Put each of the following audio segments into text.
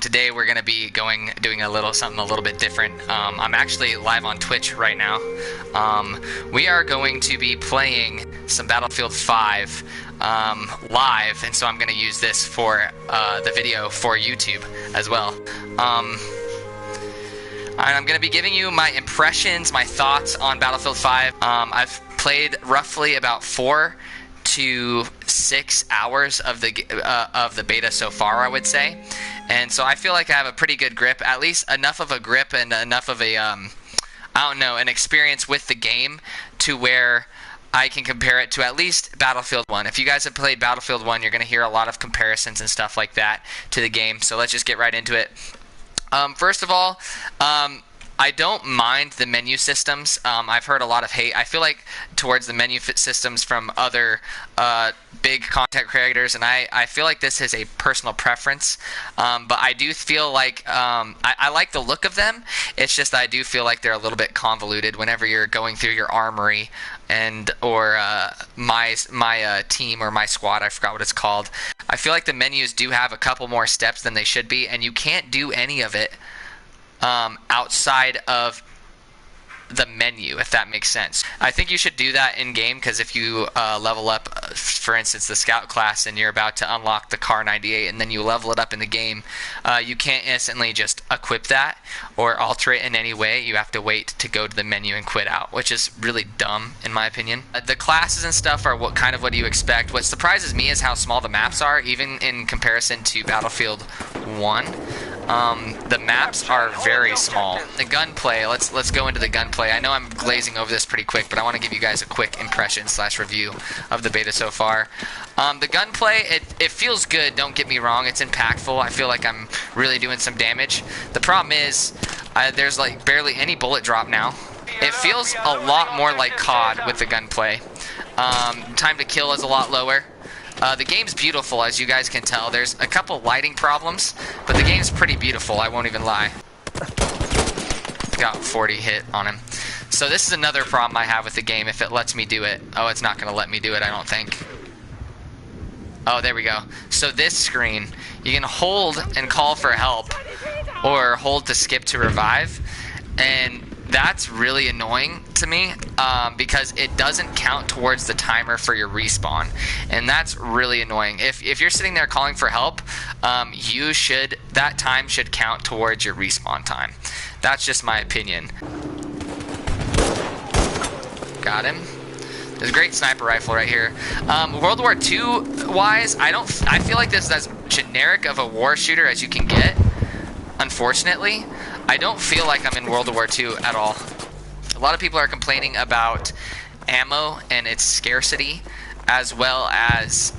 Today we're going to be doing something a little bit different. I'm actually live on Twitch right now. We are going to be playing some Battlefield 5 live, and so I'm going to use this for the video for YouTube as well. And I'm going to be giving you my impressions, my thoughts on Battlefield 5. I've played roughly about 4 to 6 hours of the beta so far, I would say, and so I feel like I have a pretty good grip, at least enough of a grip and enough of a I don't know, an experience with the game to where I can compare it to at least Battlefield 1. If you guys have played Battlefield 1, you're going to hear a lot of comparisons and stuff like that to the game, so let's just get right into it. First of all, I don't mind the menu systems. I've heard a lot of hate, I feel like, towards the menu systems from other big content creators, and I feel like this is a personal preference. But I do feel like I like the look of them. It's just I do feel like they're a little bit convoluted whenever you're going through your armory or my team or my squad. I forgot what it's called. I feel like the menus do have a couple more steps than they should be, and you can't do any of it outside of the menu, if that makes sense. I think you should do that in game, because if you level up, for instance, the scout class, and you're about to unlock the Car 98 and then you level it up in the game, you can't instantly just equip that or alter it in any way. You have to wait to go to the menu and quit out, which is really dumb in my opinion. The classes and stuff are what you expect. What surprises me is how small the maps are, even in comparison to Battlefield 1. The maps are very small. The gunplay, let's go into the gunplay. I know I'm glazing over this pretty quick, but I want to give you guys a quick impression / review of the beta so far. The gunplay, it feels good, don't get me wrong. It's impactful. I feel like I'm really doing some damage. The problem is there's like barely any bullet drop now. It feels a lot more like COD with the gunplay. Time to kill is a lot lower. The game's beautiful, as you guys can tell. There's a couple lighting problems, but the game's pretty beautiful, I won't even lie. Got 40 hit on him. So this is another problem I have with the game, if it lets me do it. Oh, it's not going to let me do it, I don't think. Oh, there we go. So this screen, you can hold and call for help, or hold to skip to revive, and that's really annoying to me, because it doesn't count towards the timer for your respawn, and that's really annoying. If you're sitting there calling for help, that time should count towards your respawn time. That's just my opinion. Got him. There's a great sniper rifle right here. World War II wise, I feel like this is as generic of a war shooter as you can get. Unfortunately, I don't feel like I'm in World War II at all. A lot of people are complaining about ammo and its scarcity, as well as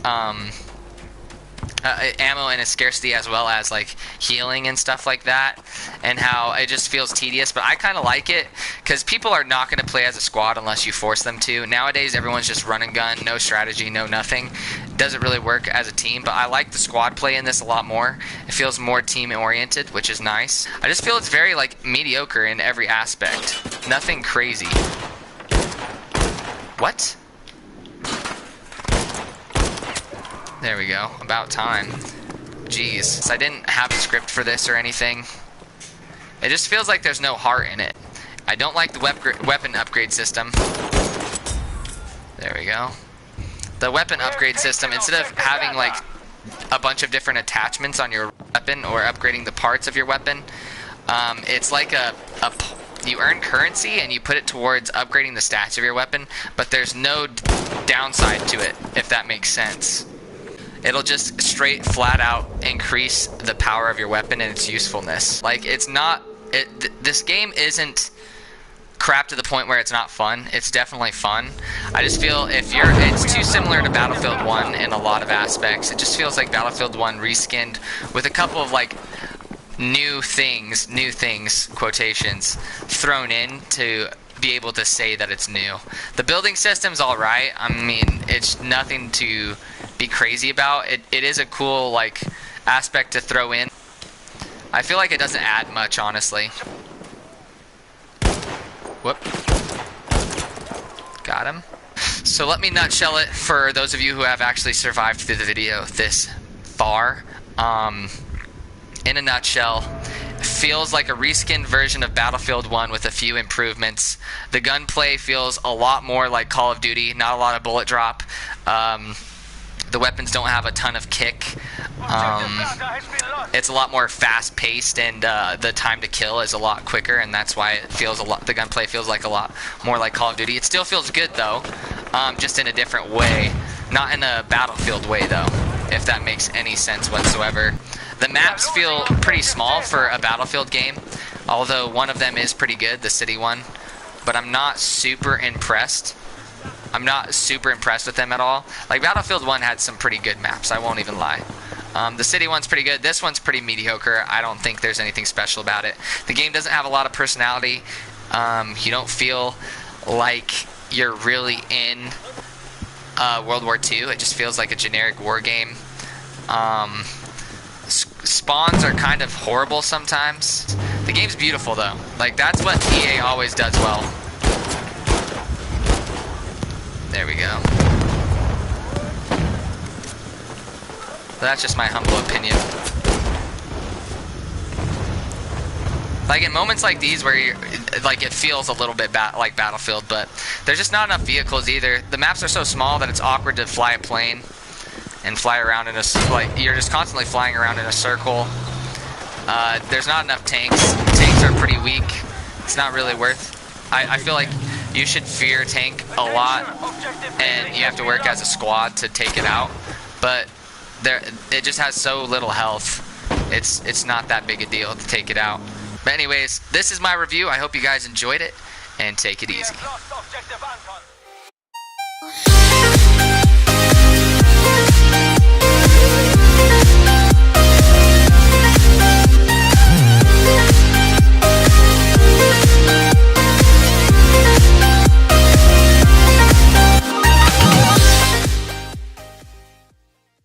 like healing and stuff like that, and how it just feels tedious. But I kind of like it, because people are not going to play as a squad unless you force them to. Nowadays everyone's just run and gun, no strategy, no nothing. It doesn't really work as a team, but I like the squad play in this a lot more. It feels more team oriented, which is nice. I just feel it's very like mediocre in every aspect. Nothing crazy. What? There we go. About time. Jeez. So I didn't have a script for this or anything. It just feels like there's no heart in it. I don't like the weapon upgrade system. There we go. The weapon upgrade system, instead of having like a bunch of different attachments on your weapon or upgrading the parts of your weapon, it's like you earn currency and you put it towards upgrading the stats of your weapon, but there's no downside to it, if that makes sense. It'll just straight flat out increase the power of your weapon and its usefulness. Like, it's not this game isn't crap to the point where it's not fun. It's definitely fun. I just feel it's too similar to Battlefield 1 in a lot of aspects. It just feels like Battlefield 1 reskinned with a couple of like new things, quotations, thrown in to be able to say that it's new. The building system's alright. I mean, it's nothing to be crazy about. It is a cool like aspect to throw in. I feel like it doesn't add much, honestly. Whoop. Got him. So let me nutshell it for those of you who have actually survived through the video this far. in a nutshell, feels like a reskinned version of Battlefield 1 with a few improvements. The gunplay feels a lot more like Call of Duty, not a lot of bullet drop. The weapons don't have a ton of kick. It's a lot more fast-paced, and the time to kill is a lot quicker, and that's why it feels a lot. The gunplay feels like a lot more like Call of Duty. It still feels good though, just in a different way, not in a Battlefield way though, if that makes any sense whatsoever. The maps feel pretty small for a Battlefield game, although one of them is pretty good, the city one, but I'm not super impressed. I'm not super impressed with them at all. Like, Battlefield 1 had some pretty good maps, I won't even lie. The city one's pretty good. This one's pretty mediocre. I don't think there's anything special about it. The game doesn't have a lot of personality. You don't feel like you're really in World War II. It just feels like a generic war game. Spawns are kind of horrible sometimes. The game's beautiful though. Like, that's what EA always does well. There we go. But that's just my humble opinion. Like, in moments like these where you're, like, it feels a little bit like Battlefield, but there's just not enough vehicles either. The maps are so small that it's awkward to fly a plane and fly around in a, like, you're just constantly flying around in a circle. There's not enough tanks. Tanks are pretty weak. It's not really worth. I feel like you should fear tank a lot, and you have to work as a squad to take it out. But it just has so little health. It's not that big a deal to take it out. But anyways, this is my review. I hope you guys enjoyed it, and take it easy.